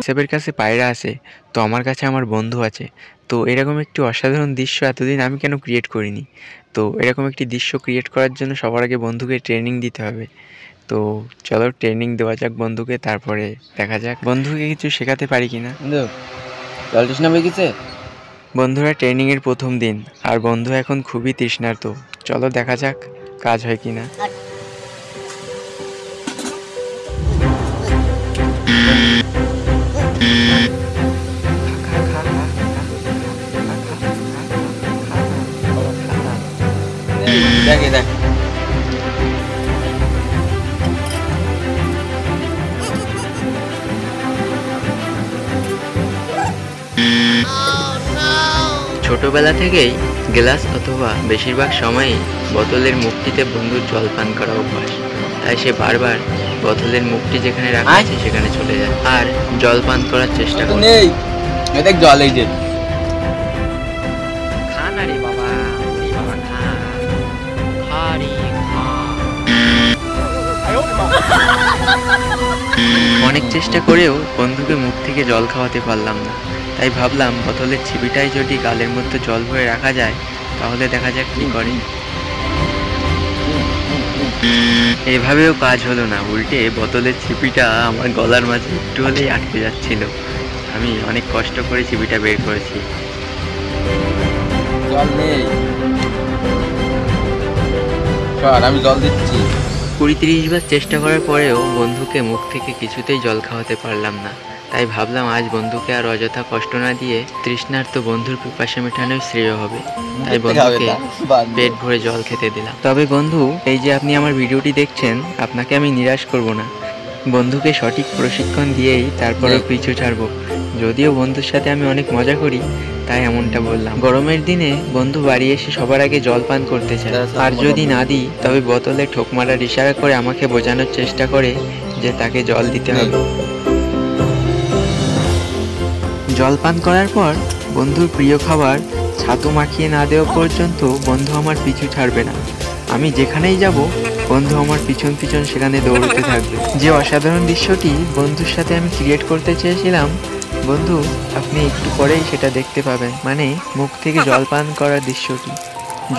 কাশ্যপের কাছে পায়রা আছে, তো আমার কাছে আমার বন্ধু আছে। তো এরকম একটি অসাধারণ দৃশ্য এতদিন আমি কেন ক্রিয়েট করিনি? তো এরকম একটি দৃশ্য ক্রিয়েট করার জন্য সবার আগে বন্ধুকে ট্রেনিং দিতে হবে। তো চলো ট্রেনিং দেওয়া যাক বন্ধুকে, তারপরে দেখা যাক বন্ধুকে কিছু শেখাতে পারি কিনা। জল তৃষ্ণা পেয়ে গেছে। বন্ধুরা ট্রেনিংয়ের প্রথম দিন, আর বন্ধু এখন খুবই তৃষ্ণার্ত। চলো দেখা যাক কাজ হয় কিনা। দেখ দেখ ছোটবেলা থেকেই গ্লাস অথবা বেশিরভাগ সময়ই বোতলের মুখটিতে বন্ধুর জল পান করা অভ্যাস। তাই সে বারবার বোতলের মুখটি যেখানে রাখা আছে সেখানে চলে যায় আর জল পান করার চেষ্টা করে। নেই দেখ জল এই যে। খা না রে বাবা, এই বাবা খা, খা রে খা। অনেক চেষ্টা করেও বন্ধুকে মুখ থেকে জল খাওয়াতে পারলাম না। তাই ভাবলাম বোতলের ছিপিটাই যদি গালের মধ্যে জল ভরে রাখা যায় তাহলে দেখা যাক কি করে। এভাবেও কাজ হলো না, উল্টে বোতলের ছিপিটা আমার গলার মাঝে একটু হলেই আটকে যাচ্ছিল। আমি অনেক কষ্ট করে ছিপিটা বের করেছি। জল নেই, আমি জল দিচ্ছি। 20-30 বার চেষ্টা করার পরেও বন্ধুকে মুখ থেকে কিছুতেই জল খাওয়াতে পারলাম না। তাই ভাবলাম আজ বন্ধুকে আর অযথা কষ্ট না দিয়ে তৃষ্ণার্ত বন্ধুর পিপাসা মেটানোই শ্রেয় হবে। তাই বন্ধুকে পেট ভরে জল খেতে দিলাম। তবে বন্ধু, এই যে আপনি আমার ভিডিওটি দেখছেন, আপনাকে আমি নিরাশ করব না। বন্ধুকে সঠিক প্রশিক্ষণ দিয়েই তারপরেও পিছু ছাড়বো। যদিও বন্ধুর সাথে আমি অনেক মজা করি, তাই এমনটা বললাম। গরমের দিনে বন্ধু বাড়ি এসে সবার আগে জল পান করতে চায়, আর যদি না দিই তবে বোতলে ঠোক মারার ইশারা করে আমাকে বোঝানোর চেষ্টা করে যে তাকে জল দিতে হবে। জল পান করার পর বন্ধুর প্রিয় খাবার ছাতু মাখিয়ে না দেওয়া পর্যন্ত বন্ধু আমার পিছু ছাড়বে না। আমি যেখানেই যাব বন্ধু আমার পিছন পিছন সেখানে দৌড়তে থাকবে। যে অসাধারণ দৃশ্যটি বন্ধুর সাথে আমি ক্রিয়েট করতে চেয়েছিলাম, বন্ধু আপনি একটু পরেই সেটা দেখতে পাবেন, মানে মুখ থেকে জল পান করার দৃশ্যটি।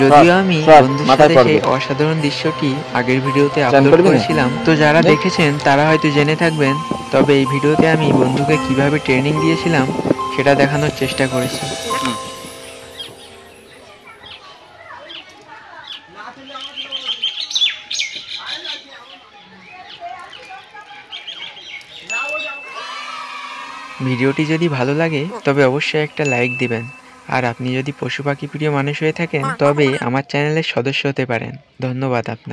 যদিও আমি বন্ধুর সাথে সেই অসাধারণ দৃশ্যটি আগের ভিডিওতে আপলোড করেছিলাম, তো যারা দেখেছেন তারা হয়তো জেনে থাকবেন। তবে এই ভিডিওতে আমি বন্ধুকে কিভাবে ট্রেনিং দিয়েছিলাম সেটা দেখানোর চেষ্টা করেছি। ভিডিওটি যদি ভালো লাগে তবে অবশ্যই একটা লাইক দিবেন। আর আপনি যদি পশু পাখি প্রিয় মানুষ হয়ে থাকেন তবে আমার চ্যানেলের সদস্য হতে পারেন। ধন্যবাদ আপনাকে।